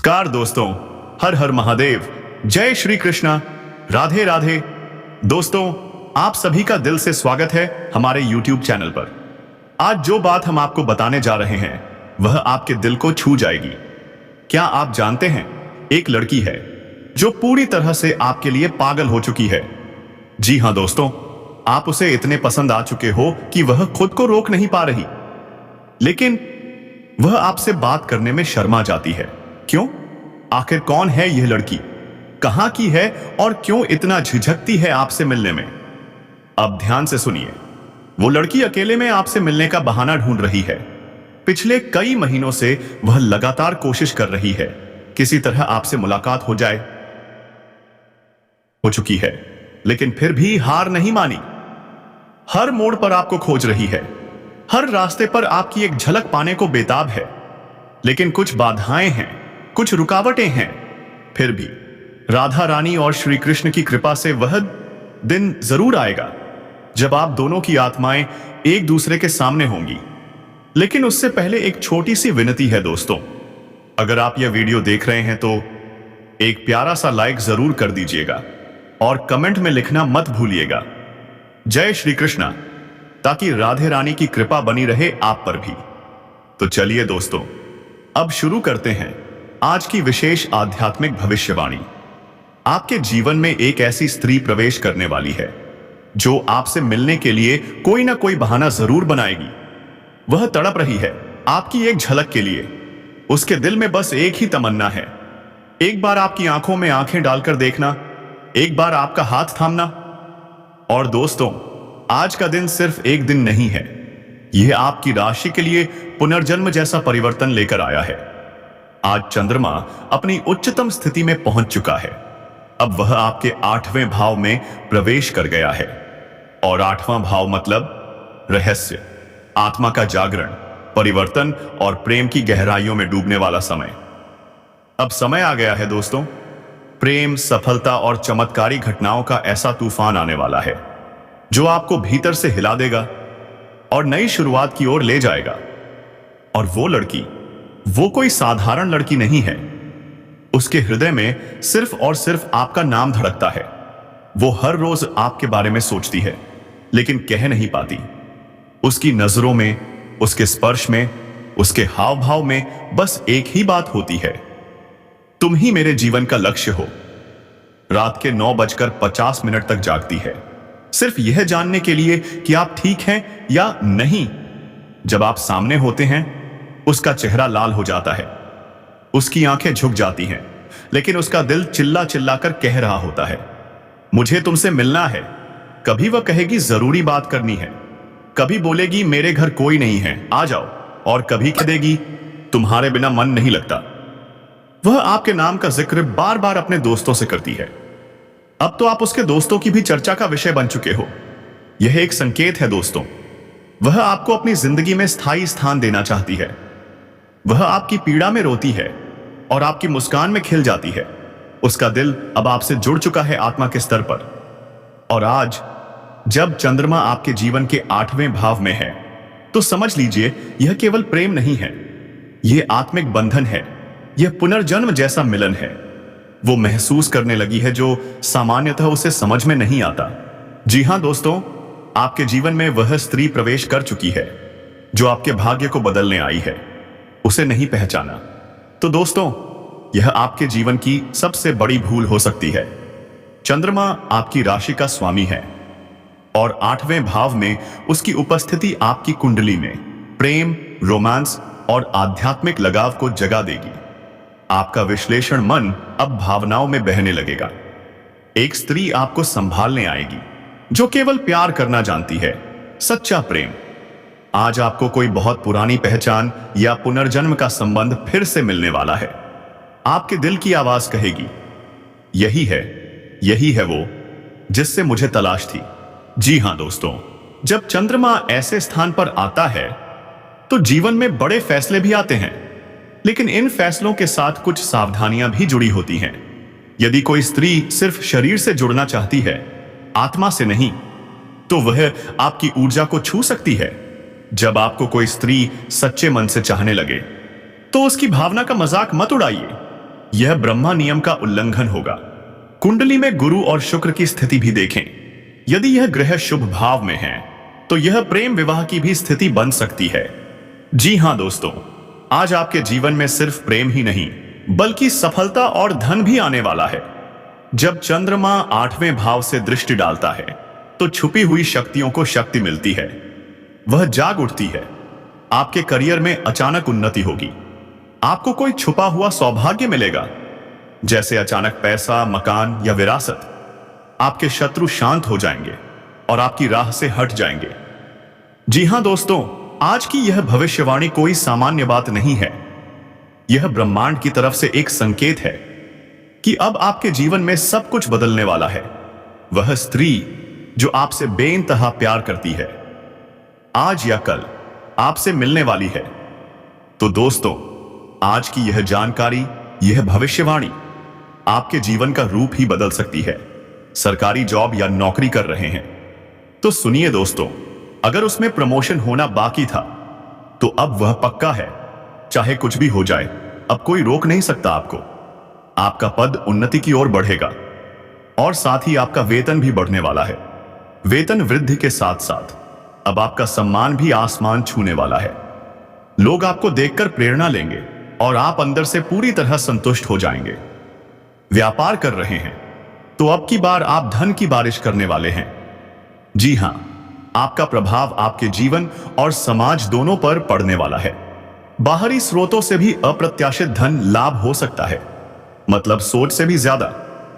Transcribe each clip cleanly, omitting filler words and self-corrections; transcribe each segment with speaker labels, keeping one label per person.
Speaker 1: नमस्कार दोस्तों, हर हर महादेव, जय श्री कृष्णा, राधे राधे। दोस्तों, आप सभी का दिल से स्वागत है हमारे YouTube चैनल पर। आज जो बात हम आपको बताने जा रहे हैं वह आपके दिल को छू जाएगी। क्या आप जानते हैं, एक लड़की है जो पूरी तरह से आपके लिए पागल हो चुकी है। जी हां दोस्तों, आप उसे इतने पसंद आ चुके हो कि वह खुद को रोक नहीं पा रही, लेकिन वह आपसे बात करने में शर्मा जाती है। क्यों? आखिर कौन है यह लड़की, कहां की है और क्यों इतना झिझकती है आपसे मिलने में? अब ध्यान से सुनिए। वो लड़की अकेले में आपसे मिलने का बहाना ढूंढ रही है। पिछले कई महीनों से वह लगातार कोशिश कर रही है किसी तरह आपसे मुलाकात हो चुकी है, लेकिन फिर भी हार नहीं मानी। हर मोड़ पर आपको खोज रही है, हर रास्ते पर आपकी एक झलक पाने को बेताब है, लेकिन कुछ बाधाएं हैं, कुछ रुकावटें हैं। फिर भी राधा रानी और श्री कृष्ण की कृपा से वह दिन जरूर आएगा जब आप दोनों की आत्माएं एक दूसरे के सामने होंगी। लेकिन उससे पहले एक छोटी सी विनती है दोस्तों, अगर आप यह वीडियो देख रहे हैं तो एक प्यारा सा लाइक जरूर कर दीजिएगा और कमेंट में लिखना मत भूलिएगा, जय श्री कृष्णा, ताकि राधे रानी की कृपा बनी रहे आप पर भी। तो चलिए दोस्तों, अब शुरू करते हैं आज की विशेष आध्यात्मिक भविष्यवाणी। आपके जीवन में एक ऐसी स्त्री प्रवेश करने वाली है जो आपसे मिलने के लिए कोई ना कोई बहाना जरूर बनाएगी। वह तड़प रही है आपकी एक झलक के लिए। उसके दिल में बस एक ही तमन्ना है, एक बार आपकी आंखों में आंखें डालकर देखना, एक बार आपका हाथ थामना। और दोस्तों, आज का दिन सिर्फ एक दिन नहीं है, यह आपकी राशि के लिए पुनर्जन्म जैसा परिवर्तन लेकर आया है। आज चंद्रमा अपनी उच्चतम स्थिति में पहुंच चुका है। अब वह आपके 8वें भाव में प्रवेश कर गया है, और 8वां भाव मतलब रहस्य, आत्मा का जागरण, परिवर्तन और प्रेम की गहराइयों में डूबने वाला समय। अब समय आ गया है दोस्तों, प्रेम, सफलता और चमत्कारी घटनाओं का ऐसा तूफान आने वाला है जो आपको भीतर से हिला देगा और नई शुरुआत की ओर ले जाएगा। और वो लड़की, वो कोई साधारण लड़की नहीं है। उसके हृदय में सिर्फ और सिर्फ आपका नाम धड़कता है। वो हर रोज आपके बारे में सोचती है, लेकिन कह नहीं पाती। उसकी नजरों में, उसके स्पर्श में, उसके हाव भाव में बस एक ही बात होती है, तुम ही मेरे जीवन का लक्ष्य हो। रात के 9:50 तक जागती है, सिर्फ यह जानने के लिए कि आप ठीक हैं या नहीं। जब आप सामने होते हैं, उसका चेहरा लाल हो जाता है, उसकी आंखें झुक जाती हैं, लेकिन उसका दिल चिल्ला चिल्ला कर कह रहा होता है, मुझे तुमसे मिलना है। कभी वह कहेगी जरूरी बात करनी है, कभी बोलेगी मेरे घर कोई नहीं है, आ जाओ, और कभी कह देगी तुम्हारे बिना मन नहीं लगता। वह आपके नाम का जिक्र बार बार अपने दोस्तों से करती है। अब तो आप उसके दोस्तों की भी चर्चा का विषय बन चुके हो। यह एक संकेत है दोस्तों, वह आपको अपनी जिंदगी में स्थायी स्थान देना चाहती है। वह आपकी पीड़ा में रोती है और आपकी मुस्कान में खिल जाती है। उसका दिल अब आपसे जुड़ चुका है आत्मा के स्तर पर। और आज जब चंद्रमा आपके जीवन के 8वें भाव में है, तो समझ लीजिए यह केवल प्रेम नहीं है, यह आत्मिक बंधन है, यह पुनर्जन्म जैसा मिलन है। वो महसूस करने लगी है जो सामान्यतः उसे समझ में नहीं आता। जी हां दोस्तों, आपके जीवन में वह स्त्री प्रवेश कर चुकी है जो आपके भाग्य को बदलने आई है। उसे नहीं पहचाना तो दोस्तों, यह आपके जीवन की सबसे बड़ी भूल हो सकती है। चंद्रमा आपकी राशि का स्वामी है और 8वें भाव में उसकी उपस्थिति आपकी कुंडली में प्रेम, रोमांस और आध्यात्मिक लगाव को जगा देगी। आपका विश्लेषण मन अब भावनाओं में बहने लगेगा। एक स्त्री आपको संभालने आएगी जो केवल प्यार करना जानती है, सच्चा प्रेम। आज आपको कोई बहुत पुरानी पहचान या पुनर्जन्म का संबंध फिर से मिलने वाला है। आपके दिल की आवाज कहेगी, यही है वो जिससे मुझे तलाश थी। जी हां दोस्तों, जब चंद्रमा ऐसे स्थान पर आता है तो जीवन में बड़े फैसले भी आते हैं, लेकिन इन फैसलों के साथ कुछ सावधानियां भी जुड़ी होती हैं। यदि कोई स्त्री सिर्फ शरीर से जुड़ना चाहती है, आत्मा से नहीं, तो वह आपकी ऊर्जा को छू सकती है। जब आपको कोई स्त्री सच्चे मन से चाहने लगे, तो उसकी भावना का मजाक मत उड़ाइए। यह ब्रह्मा नियम का उल्लंघन होगा। कुंडली में गुरु और शुक्र की स्थिति भी देखें। यदि यह ग्रह शुभ भाव में है तो यह प्रेम विवाह की भी स्थिति बन सकती है। जी हां दोस्तों, आज आपके जीवन में सिर्फ प्रेम ही नहीं बल्कि सफलता और धन भी आने वाला है। जब चंद्रमा 8वें भाव से दृष्टि डालता है तो छुपी हुई शक्तियों को शक्ति मिलती है, वह जाग उठती है। आपके करियर में अचानक उन्नति होगी। आपको कोई छुपा हुआ सौभाग्य मिलेगा, जैसे अचानक पैसा, मकान या विरासत। आपके शत्रु शांत हो जाएंगे और आपकी राह से हट जाएंगे। जी हां दोस्तों, आज की यह भविष्यवाणी कोई सामान्य बात नहीं है। यह ब्रह्मांड की तरफ से एक संकेत है कि अब आपके जीवन में सब कुछ बदलने वाला है। वह स्त्री जो आपसे बेइंतहा प्यार करती है, आज या कल आपसे मिलने वाली है। तो दोस्तों, आज की यह जानकारी, यह भविष्यवाणी आपके जीवन का रूप ही बदल सकती है। सरकारी जॉब या नौकरी कर रहे हैं तो सुनिए दोस्तों, अगर उसमें प्रमोशन होना बाकी था तो अब वह पक्का है। चाहे कुछ भी हो जाए, अब कोई रोक नहीं सकता आपको। आपका पद उन्नति की ओर बढ़ेगा और साथ ही आपका वेतन भी बढ़ने वाला है। वेतन वृद्धि के साथ साथ अब आपका सम्मान भी आसमान छूने वाला है। लोग आपको देखकर प्रेरणा लेंगे और आप अंदर से पूरी तरह संतुष्ट हो जाएंगे। व्यापार कर रहे हैं तो अब की बार आप धन की बारिश करने वाले हैं। जी हां, आपका प्रभाव आपके जीवन और समाज दोनों पर पड़ने वाला है। बाहरी स्रोतों से भी अप्रत्याशित धन लाभ हो सकता है, मतलब सोच से भी ज्यादा।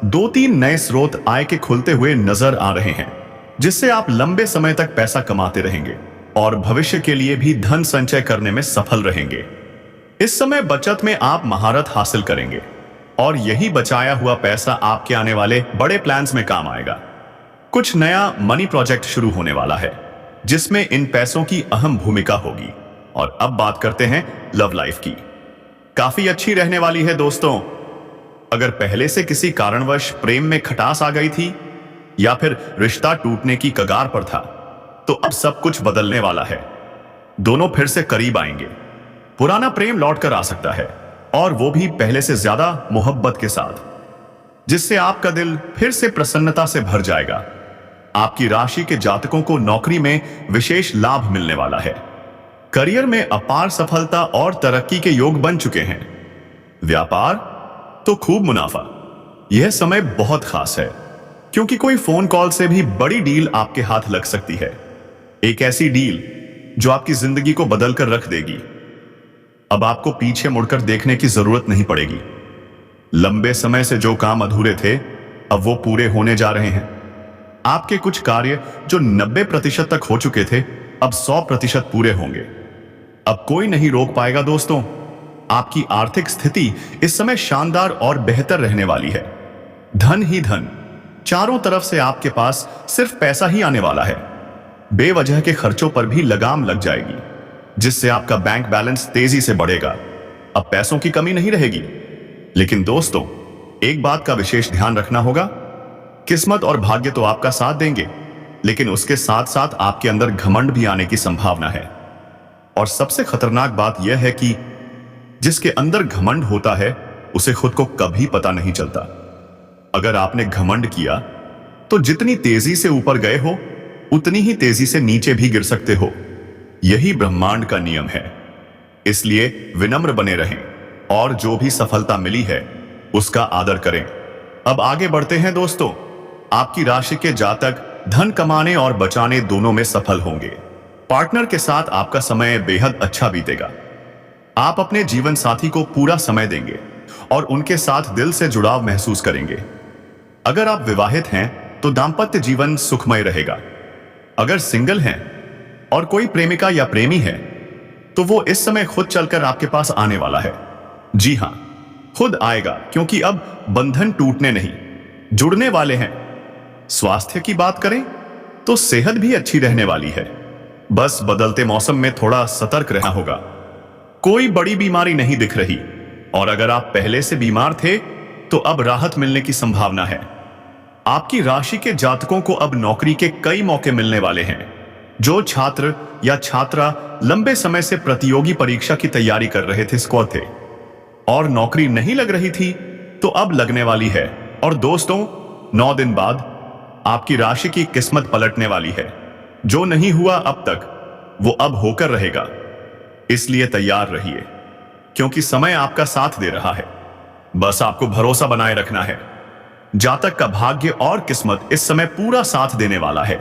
Speaker 1: 2-3 नए स्रोत आय के खुलते हुए नजर आ रहे हैं, जिससे आप लंबे समय तक पैसा कमाते रहेंगे और भविष्य के लिए भी धन संचय करने में सफल रहेंगे। इस समय बचत में आप महारत हासिल करेंगे और यही बचाया हुआ पैसा आपके आने वाले बड़े प्लान्स में काम आएगा। कुछ नया मनी प्रोजेक्ट शुरू होने वाला है, जिसमें इन पैसों की अहम भूमिका होगी। और अब बात करते हैं लव लाइफ की। काफी अच्छी रहने वाली है दोस्तों। अगर पहले से किसी कारणवश प्रेम में खटास आ गई थी या फिर रिश्ता टूटने की कगार पर था, तो अब सब कुछ बदलने वाला है। दोनों फिर से करीब आएंगे। पुराना प्रेम लौट कर आ सकता है, और वो भी पहले से ज्यादा मोहब्बत के साथ, जिससे आपका दिल फिर से प्रसन्नता से भर जाएगा। आपकी राशि के जातकों को नौकरी में विशेष लाभ मिलने वाला है। करियर में अपार सफलता और तरक्की के योग बन चुके हैं। व्यापार तो खूब मुनाफा। यह समय बहुत खास है, क्योंकि कोई फोन कॉल से भी बड़ी डील आपके हाथ लग सकती है। एक ऐसी डील जो आपकी जिंदगी को बदल कर रख देगी। अब आपको पीछे मुड़कर देखने की जरूरत नहीं पड़ेगी। लंबे समय से जो काम अधूरे थे, अब वो पूरे होने जा रहे हैं। आपके कुछ कार्य जो 90% तक हो चुके थे, अब 100% पूरे होंगे। अब कोई नहीं रोक पाएगा दोस्तों। आपकी आर्थिक स्थिति इस समय शानदार और बेहतर रहने वाली है। धन ही धन, चारों तरफ से आपके पास सिर्फ पैसा ही आने वाला है। बेवजह के खर्चों पर भी लगाम लग जाएगी, जिससे आपका बैंक बैलेंस तेजी से बढ़ेगा। अब पैसों की कमी नहीं रहेगी। लेकिन दोस्तों, एक बात का विशेष ध्यान रखना होगा। किस्मत और भाग्य तो आपका साथ देंगे, लेकिन उसके साथ साथ आपके अंदर घमंड भी आने की संभावना है। और सबसे खतरनाक बात यह है कि जिसके अंदर घमंड होता है, उसे खुद को कभी पता नहीं चलता। अगर आपने घमंड किया तो जितनी तेजी से ऊपर गए हो, उतनी ही तेजी से नीचे भी गिर सकते हो। यही ब्रह्मांड का नियम है। इसलिए विनम्र बने रहें और जो भी सफलता मिली है उसका आदर करें। अब आगे बढ़ते हैं दोस्तों। आपकी राशि के जातक धन कमाने और बचाने दोनों में सफल होंगे। पार्टनर के साथ आपका समय बेहद अच्छा बीतेगा। आप अपने जीवन साथी को पूरा समय देंगे और उनके साथ दिल से जुड़ाव महसूस करेंगे। अगर आप विवाहित हैं तो दांपत्य जीवन सुखमय रहेगा। अगर सिंगल हैं और कोई प्रेमिका या प्रेमी है तो वो इस समय खुद चलकर आपके पास आने वाला है। जी हां, खुद आएगा, क्योंकि अब बंधन टूटने नहीं, जुड़ने वाले हैं। स्वास्थ्य की बात करें तो सेहत भी अच्छी रहने वाली है। बस बदलते मौसम में थोड़ा सतर्क रहना होगा। कोई बड़ी बीमारी नहीं दिख रही, और अगर आप पहले से बीमार थे तो अब राहत मिलने की संभावना है। आपकी राशि के जातकों को अब नौकरी के कई मौके मिलने वाले हैं। जो छात्र या छात्रा लंबे समय से प्रतियोगी परीक्षा की तैयारी कर रहे थे, स्कॉल थे और नौकरी नहीं लग रही थी, तो अब लगने वाली है। और दोस्तों, 9 दिन बाद आपकी राशि की किस्मत पलटने वाली है। जो नहीं हुआ अब तक, वो अब होकर रहेगा। इसलिए तैयार रहिए, क्योंकि समय आपका साथ दे रहा है। बस आपको भरोसा बनाए रखना है। जातक का भाग्य और किस्मत इस समय पूरा साथ देने वाला है,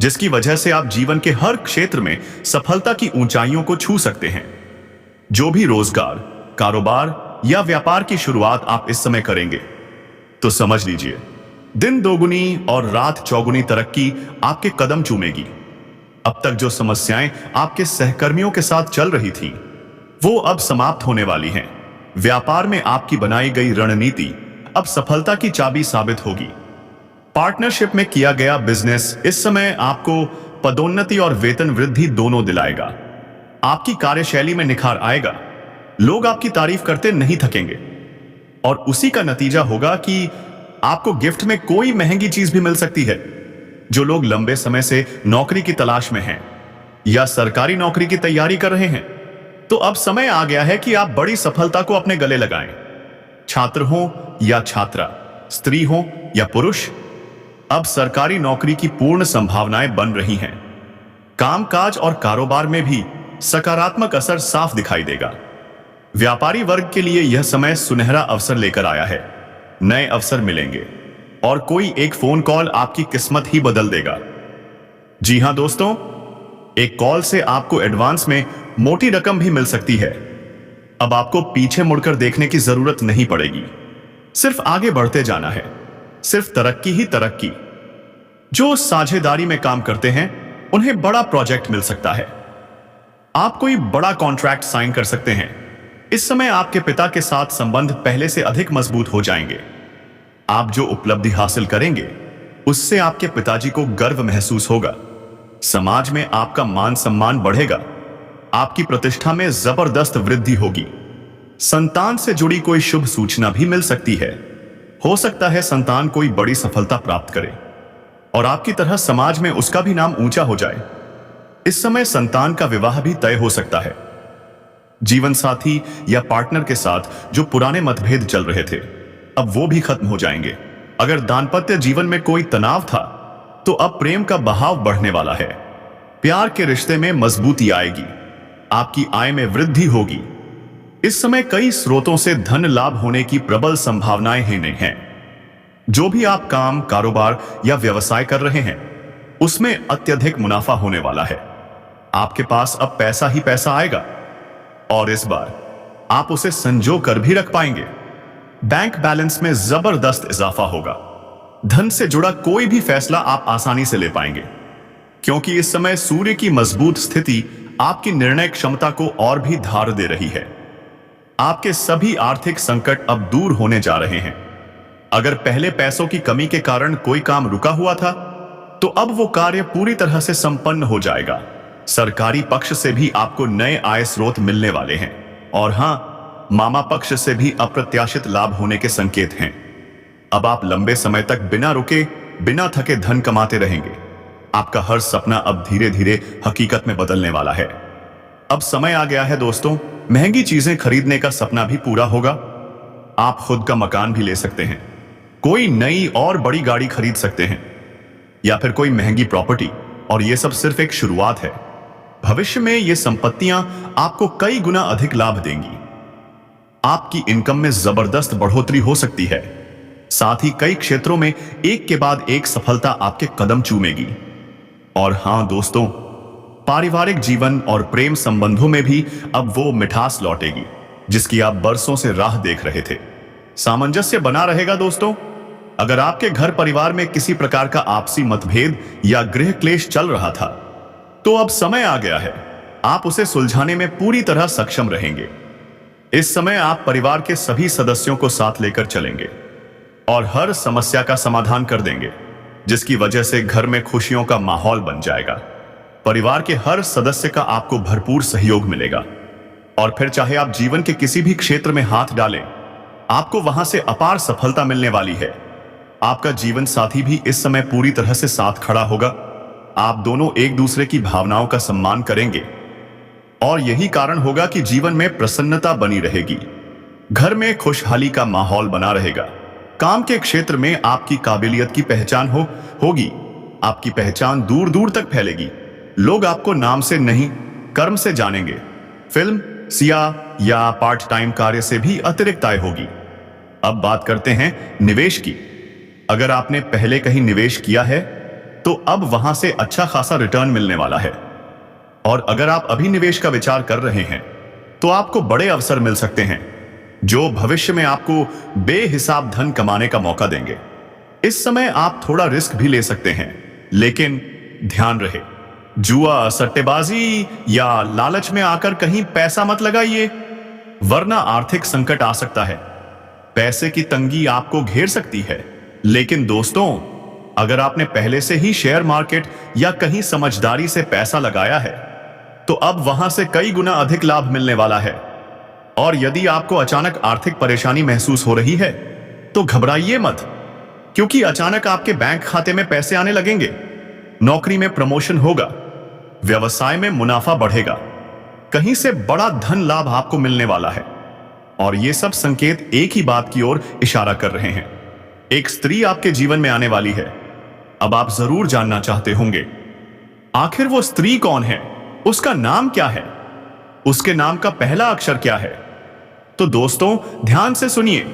Speaker 1: जिसकी वजह से आप जीवन के हर क्षेत्र में सफलता की ऊंचाइयों को छू सकते हैं। जो भी रोजगार, कारोबार या व्यापार की शुरुआत आप इस समय करेंगे, तो समझ लीजिए, दिन दोगुनी और रात चौगुनी तरक्की आपके कदम चूमेगी। अब तक जो समस्याएं आपके सहकर्मियों के साथ चल रही थीं, वो अब समाप्त होने वाली हैं। व्यापार में आपकी बनाई गई रणनीति अब सफलता की चाबी साबित होगी। पार्टनरशिप में किया गया बिजनेस इस समय आपको पदोन्नति और वेतन वृद्धि दोनों दिलाएगा। आपकी कार्यशैली में निखार आएगा। लोग आपकी तारीफ करते नहीं थकेंगे, और उसी का नतीजा होगा कि आपको गिफ्ट में कोई महंगी चीज भी मिल सकती है। जो लोग लंबे समय से नौकरी की तलाश में हैं या सरकारी नौकरी की तैयारी कर रहे हैं, तो अब समय आ गया है कि आप बड़ी सफलता को अपने गले लगाएं। छात्र हो या छात्रा, स्त्री हो या पुरुष, अब सरकारी नौकरी की पूर्ण संभावनाएं बन रही हैं। कामकाज और कारोबार में भी सकारात्मक असर साफ दिखाई देगा। व्यापारी वर्ग के लिए यह समय सुनहरा अवसर लेकर आया है। नए अवसर मिलेंगे और कोई एक फोन कॉल आपकी किस्मत ही बदल देगा। जी हां दोस्तों, एक कॉल से आपको एडवांस में मोटी रकम भी मिल सकती है। अब आपको पीछे मुड़कर देखने की जरूरत नहीं पड़ेगी। सिर्फ आगे बढ़ते जाना है, सिर्फ तरक्की ही तरक्की। जो साझेदारी में काम करते हैं, उन्हें बड़ा प्रोजेक्ट मिल सकता है। आप कोई बड़ा कॉन्ट्रैक्ट साइन कर सकते हैं। इस समय आपके पिता के साथ संबंध पहले से अधिक मजबूत हो जाएंगे। आप जो उपलब्धि हासिल करेंगे, उससे आपके पिताजी को गर्व महसूस होगा। समाज में आपका मान सम्मान बढ़ेगा। आपकी प्रतिष्ठा में जबरदस्त वृद्धि होगी। संतान से जुड़ी कोई शुभ सूचना भी मिल सकती है। हो सकता है संतान कोई बड़ी सफलता प्राप्त करे और आपकी तरह समाज में उसका भी नाम ऊंचा हो जाए। इस समय संतान का विवाह भी तय हो सकता है। जीवन साथी या पार्टनर के साथ जो पुराने मतभेद चल रहे थे, अब वो भी खत्म हो जाएंगे। अगर दांपत्य जीवन में कोई तनाव था, तो अब प्रेम का बहाव बढ़ने वाला है। प्यार के रिश्ते में मजबूती आएगी। आपकी आय में वृद्धि होगी। इस समय कई स्रोतों से धन लाभ होने की प्रबल संभावनाएं हैं। जो भी आप काम, कारोबार या व्यवसाय कर रहे हैं, उसमें अत्यधिक मुनाफा होने वाला है। आपके पास अब पैसा ही पैसा आएगा, और इस बार आप उसे संजो कर भी रख पाएंगे। बैंक बैलेंस में जबरदस्त इजाफा होगा। धन से जुड़ा कोई भी फैसला आप आसानी से ले पाएंगे, क्योंकि इस समय सूर्य की मजबूत स्थिति आपकी निर्णय क्षमता को और भी धार दे रही है। आपके सभी आर्थिक संकट अब दूर होने जा रहे हैं। अगर पहले पैसों की कमी के कारण कोई काम रुका हुआ था, तो अब वो कार्य पूरी तरह से संपन्न हो जाएगा। सरकारी पक्ष से भी आपको नए आय स्रोत मिलने वाले हैं, और हां, मामा पक्ष से भी अप्रत्याशित लाभ होने के संकेत हैं। अब आप लंबे समय तक बिना रुके, बिना थके धन कमाते रहेंगे। आपका हर सपना अब धीरे धीरे हकीकत में बदलने वाला है। अब समय आ गया है दोस्तों, महंगी चीजें खरीदने का सपना भी पूरा होगा। आप खुद का मकान भी ले सकते हैं, कोई नई और बड़ी गाड़ी खरीद सकते हैं, या फिर कोई महंगी प्रॉपर्टी, और यह सब सिर्फ एक शुरुआत है। भविष्य में ये संपत्तियां आपको कई गुना अधिक लाभ देंगी। आपकी इनकम में जबरदस्त बढ़ोतरी हो सकती है। साथ ही कई क्षेत्रों में एक के बाद एक सफलता आपके कदम चूमेगी। और हां दोस्तों, पारिवारिक जीवन और प्रेम संबंधों में भी अब वो मिठास लौटेगी, जिसकी आप बरसों से राह देख रहे थे। सामंजस्य बना रहेगा दोस्तों। अगर आपके घर परिवार में किसी प्रकार का आपसी मतभेद या गृह क्लेश चल रहा था, तो अब समय आ गया है। आप उसे सुलझाने में पूरी तरह सक्षम रहेंगे। इस समय आप परिवार के सभी सदस्यों को साथ लेकर चलेंगे और हर समस्या का समाधान कर देंगे, जिसकी वजह से घर में खुशियों का माहौल बन जाएगा। परिवार के हर सदस्य का आपको भरपूर सहयोग मिलेगा, और फिर चाहे आप जीवन के किसी भी क्षेत्र में हाथ डालें, आपको वहां से अपार सफलता मिलने वाली है। आपका जीवन साथी भी इस समय पूरी तरह से साथ खड़ा होगा। आप दोनों एक दूसरे की भावनाओं का सम्मान करेंगे, और यही कारण होगा कि जीवन में प्रसन्नता बनी रहेगी। घर में खुशहाली का माहौल बना रहेगा। काम के क्षेत्र में आपकी काबिलियत की पहचान होगी। आपकी पहचान दूर दूर तक फैलेगी। लोग आपको नाम से नहीं, कर्म से जानेंगे। फिल्म, सिया या पार्ट टाइम कार्य से भी अतिरिक्त आय होगी। अब बात करते हैं निवेश की। अगर आपने पहले कहीं निवेश किया है तो अब वहां से अच्छा खासा रिटर्न मिलने वाला है। और अगर आप अभी निवेश का विचार कर रहे हैं तो आपको बड़े अवसर मिल सकते हैं जो भविष्य में आपको बेहिसाब धन कमाने का मौका देंगे। इस समय आप थोड़ा रिस्क भी ले सकते हैं, लेकिन ध्यान रहे, जुआ, सट्टेबाजी या लालच में आकर कहीं पैसा मत लगाइए, वरना आर्थिक संकट आ सकता है। पैसे की तंगी आपको घेर सकती है। लेकिन दोस्तों, अगर आपने पहले से ही शेयर मार्केट या कहीं समझदारी से पैसा लगाया है तो अब वहां से कई गुना अधिक लाभ मिलने वाला है। और यदि आपको अचानक आर्थिक परेशानी महसूस हो रही है तो घबराइए मत, क्योंकि अचानक आपके बैंक खाते में पैसे आने लगेंगे। नौकरी में प्रमोशन होगा, व्यवसाय में मुनाफा बढ़ेगा, कहीं से बड़ा धन लाभ आपको मिलने वाला है। और ये सब संकेत एक ही बात की ओर इशारा कर रहे हैं, एक स्त्री आपके जीवन में आने वाली है। अब आप जरूर जानना चाहते होंगे, आखिर वो स्त्री कौन है, उसका नाम क्या है, उसके नाम का पहला अक्षर क्या है? तो दोस्तों, ध्यान से सुनिए,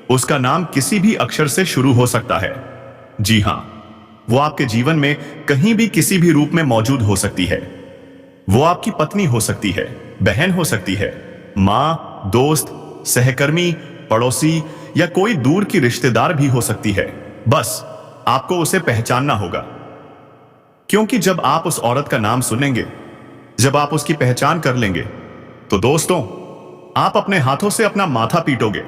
Speaker 1: उसका नाम किसी भी अक्षर से शुरू हो सकता है। जी हां, वो आपके जीवन में कहीं भी किसी भी रूप में मौजूद हो सकती है। वो आपकी पत्नी हो सकती है, बहन हो सकती है, मां, दोस्त, सहकर्मी, पड़ोसी या कोई दूर की रिश्तेदार भी हो सकती है। बस आपको उसे पहचानना होगा, क्योंकि जब आप उस औरत का नाम सुनेंगे, जब आप उसकी पहचान कर लेंगे, तो दोस्तों, आप अपने हाथों से अपना माथा पीटोगे।